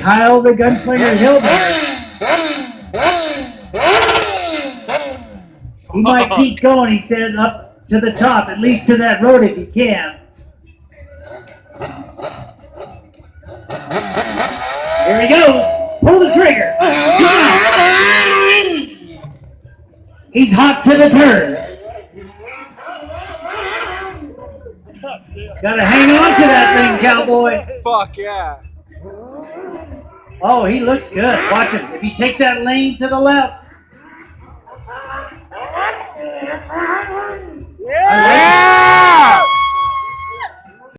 Kyle the Gunslinger Hillbilly. He might keep going, he said, up to the top, at least to that road if he can. Here he goes. Pull the trigger. He's hot to the turn. Gotta hang on to that thing, cowboy. Fuck yeah. Oh, he looks good. Watch him. If he takes that lane to the left. Yeah!